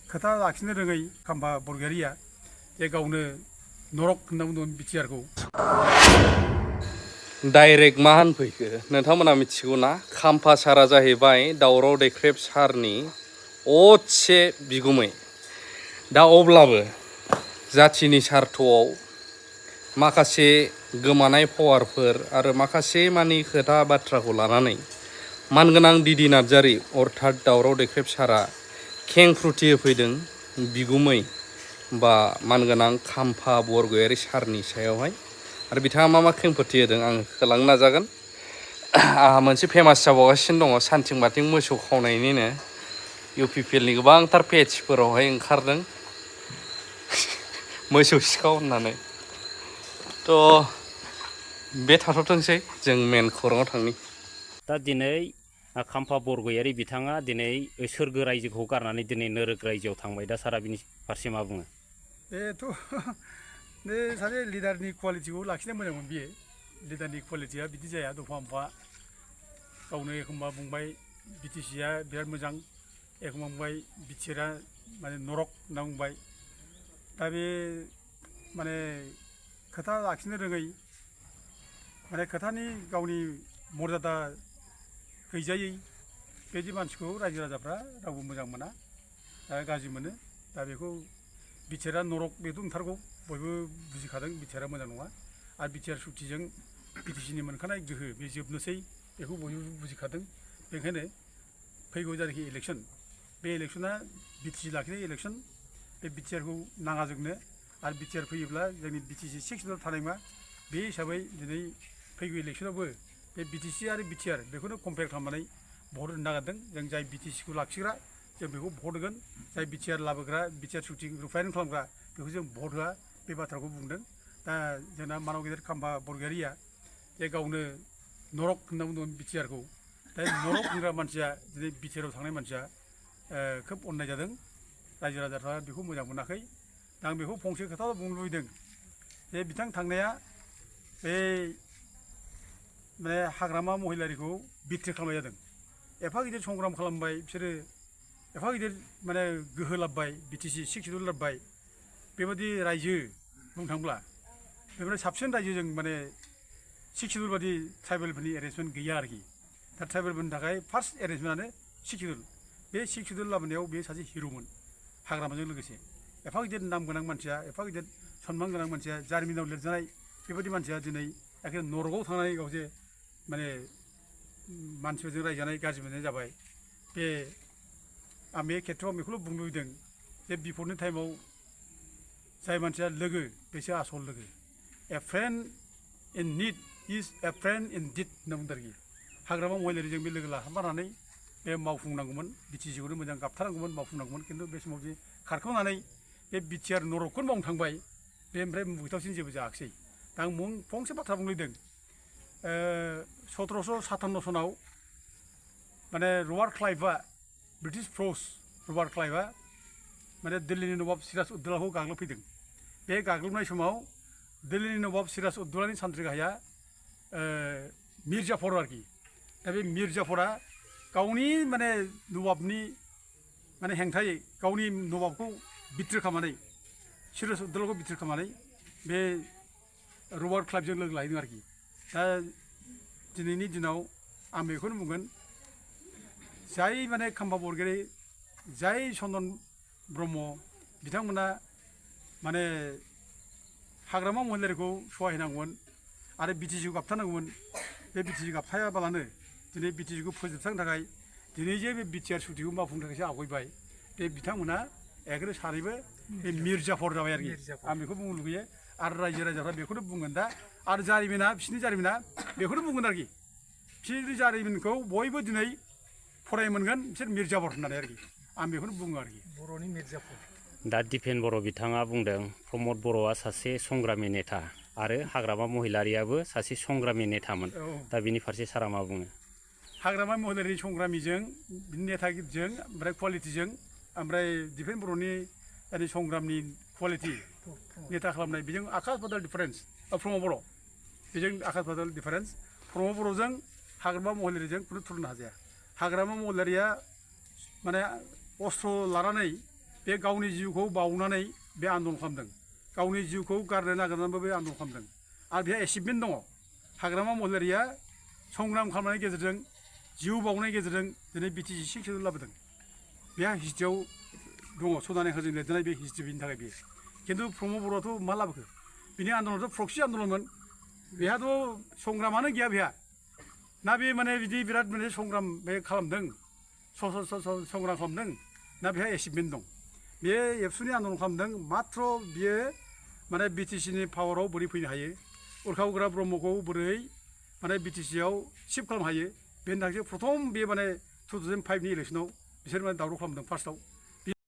खोथा लाखिनो रोङै खाम्फा बरगयारिया जे गावनो नरक होनना बुंदोंमोन बिटिआरखौ। डाइरेक्ट मा होनफैखो नोंथांमोना मिथिगौ ना? खाम्फा सारा जाहैबाय दावराव देख्रेब सारनि असे बिगुमै। दा अब्लाबो जाथिनि सार्थआव माखासे गोमानाय पावारफोर आरो माखासे मानि खोथा बाथ्राखौ लानानै मानगोनां दिदि नार्जारि अर्थात दावराव देख्रेब सारा खेंफ्रुथि होफैदों बिगुमै बा मानगोनां खाम्फा बरगयारि सारनि सायावहाय। आरो बिथाङा मा खेंफोरथि होदों आं होलांनो नाजागोन। आंहा मोनसे फेमास जाबावगासिनो दङ सानथिं बाथिं मोसौ खावनायनिनो UPPLनि गोबांथार पेजफोरावहाय ओंखारदों मोसौ सिखाव होननानै। थ' बे थाथ'थोंसै जों मेन खौराङाव थांनि। दा दिनै खाम्फा बरगयारि बिथाङा दिनै सोरगो रायजोखौ गारनानै दिनै नोरोग रायजोआव थांबाय। दा सारा बिनि फारसे मा बुङो? बेथ' बे सासे लिडारनि कुवालिटिखौ लाखिनो मोजांमोन बियो। लिडारनि कुवालिटिया बिदि जाया दफा मफा गावनो एखमबा बुंबाय BTCआ बिराद मोजां, एखमबा बुंबाय बिटिआरआ माने नरक होनना बुंबाय। दा बे माने खोथा लाखिनो रोङै माने खोथानि गावनि मर्यादा गैजायै बेबायदि मानसिखौ रायजो राजाफ्रा रावबो मोजां मोना, गाज्रि मोनो। दा बेखौ बिटिआरआ नरक बेथ' नंथारगौ, बयबो बुजिखादों बिटिआरआ मोजां नङा। आरो बिटिआर सुक्तिजों BTCनि मोनखानाय गोहो बे जोबनोसै, बेखौ बयबो बुजिखादों। बेनिखायनो फैगौ जायनाखि इलेक्सन, बे इलेक्सना BTC लाखिनाय इलेक्सन, बे बिटिआरखौ नाङा जोंनो। आरो बिटिआर फैयोब्ला जोंनि BTC 6 सिटआव थानाय नङा। बे हिसाबै दिनै फैगौ इलेक्सनावबो बे BTC आरो बिटिआर बेखौनो कम्पेयार खालामनानै भट होनो नागिरदों। जों जाय BTCखौ लाखिग्रा जों बेखौ भट होगोन, जाय बिटिआर लाबोग्रा बिटिआर सुक्ति रुफायन खालामग्रा बेखौ जों भट होआ, बे बाथ्राखौ बुंदों। दा जोंना मानाव गेदेर खाम्फा बरगयारिया जे गावनो नरक होनना बुंदोंमोन बिटिआरखौ। दा नरक होनग्रा मानसिया दिनै बिटिआरआव थांनाय मानसिया खोब अननाय जादों। रायजो राजाफ्रा बेखौ मोजां मोनाखै। दा आं बेखौ फंसे खोथाल' बुंनो लुबैदों जे बिथां थांनाया बे माने हाग्रामा महिलारिखौ बिट्रे खालामनाय जादों। एफा गिदिर संग्राम खालामबाय बिसोरो, एफा गिदिर माने गोहो लाबोबाय, BTC 6 सिटआव लाबोबाय। बेबायदि रायजो बुंनो थांब्ला बेनिफ्राय साबसिन रायजो जों माने 6 सिटुल बादि ट्राइबेलफोरनि एरेन्जमेन्ट गैया आरोखि। दा ट्राइबेलफोरनि थाखाय फार्स्ट एरेन्जमेन्टआनो 6 सिटुल। बे 6 सिटुल लाबोनायाव बे सासे हिर'मोन हाग्रामाजों लोगोसे। एफा गिदिर नाम गोनां मानसिया, एफा गिदिर सनमान गोनां मानसिया, जारिमिनाव लिरजानाय बेबायदि मानसिया दिनै एखे नरकआव थांनानै गावसे माने मानसिफोरजों रायजानाय गाज्रि मोननाय जाबाय। बे आं बे खेथ्रआव बेखौल' बुंनो लुबैदों जे बिपदनि टाइमाव जाय मानसिया लोगो बेसो आसल लोगो। A friend in need is a friend in deed होनना बुंदों आरोखि। हाग्रामा महिलारिजों बे लोगो लाफानानै बे मावफुंनांगौमोन, BTCखौनो मोजां गाबथारनांगौमोन, मावफुंनांगौमोन। खिन्थु बे समाव जे खारखोमानानै बे बिटिआर नरकखौनो मावनो थांबाय, बे ओमफ्राय मुगैथावसिन जेबो जायाखिसै। दा आं फंसे बाथ्रा बुंनो लुबैदों। 1757 सनाव माने रबार्ट क्लाइभआ, ब्रिटिश फर्स रबार्ट क्लाइभआ माने दिल्लीनि नवाब सिराज उद्दौलाखौ गाग्लोबफैदों। बे गाग्लोबनाय समाव दिल्लीनि नवाब सिराज उद्दौलानि सान्थ्रि गाहाया मिर जाफर आरोखि। दा बे मिर जाफरा गावनि माने नवाबनि माने हेंथायै गावनि नवाबखौ बिट्रे खालामनानै, सिराज उद्दौलाखौ बिट्रे खालामनानै बे रबार्ट क्लाइभजों लोगो लाहैदों आरोखि। दा दिनैनि दिनाव आं बेखौनो बुंगोन, जाय माने खाम्फा बरगयारि, जाय चन्दन ब्रह्म बिथांमोना माने हाग्रामा महिलारिखौ सहाय होनांगौमोन आरो BTCखौ गाबथारनांगौमोन। बे BTC गाबथायाबालानो दिनै BTCखौ फोजोबस्रांनो थाखाय दिनै जे बे बिटिआर सुक्तिखौ मावफुंनो थाखायसो आवगायबाय। बे बिथांमोना एखेबारे सानैबो बे मिर जाफर जाबाय आरोखि। आं बेखौ बुंनो लुबैयो। आरो रायजो राजाफ्रा बेखौनो बुंगोन दा। आरो जारिमिना, बिसोरनि जारिमिना बेखौनो बुंगोन आरोखि। बिसोरनि जारिमिनखौ बयबो दिनै फरायनो मोनगोन, बिसोर मिर जाफर होननानै आरोखि। आं बेखौनो बुङो आरोखि। बर'नि मिर जाफर। दा दिपेन बर' बिथाङा बुंदों प्रमद बर'आ सासे संग्रामि नेता आरो हाग्रामा महिलारियाबो सासे संग्रामि नेतामोन। दा बिनि फारसे सारा मा बुङो? हाग्रामा महिलारि संग्रामिजों, नेतागिरिजों, ओमफ्राय कुवालिटिजों, ओमफ्राय दिपेन बर'नि संग्रामनि कुवालिटि नेता खालामनाय, बेजों आकास पाताल डिफारेन्स। प्रमद बर' बेजों आकास पाताल डिफारेन्स। प्रमद बर'जों हाग्रामा महिलारिजों खुनु तुलना हाजाया। हाग्रामा महिलारिया माने अस्त्र लानानै बे गावनि जिउखौ बावनानै बे आन्दलन खालामदों गावनि जिउखौ गारनो नागिरनानैबो बे आन्दलन खालामदों आरो बेहा एचिभमेन्ट दङ हाग्रामा महिलारिया संग्राम खालामनायनि गेजेरजों जिउ बावनायनि गेजेरजों दिनै बिटिसि सिक्सआव लाबोदों बेहा हिस्ट्रियाव दङ सदानेखाजों लिरजानाय बे हिस्ट्रि बेनि थाखाय बेयो खिन्थु प्रमद बर'आथ' मा लाबोखो बिनि आन्दलनाथ' प्रक्सि आन्दलनमोन बेहाथ' संग्रामानो गैया बेहा ना बे माने बिदि बिराद माने संग्राम बे खालामदों संग्राम खालामदों ना बेहा एचिभमेन्ट दं बे एबसुनि आन्दलन खालामदों माथ्र बियो माने बिटिसिनि पावाराव बोरै फैनो हायो उरखाव उग्रा ब्रह्मखौ बोरै माने बिटिसिआव सिफ्ट खालामनो हायो बेनि थाखाय प्रथम बे माने 2005नि इलेक्सनाव बिसोर माने दावराव खालामदों फार्स्टआव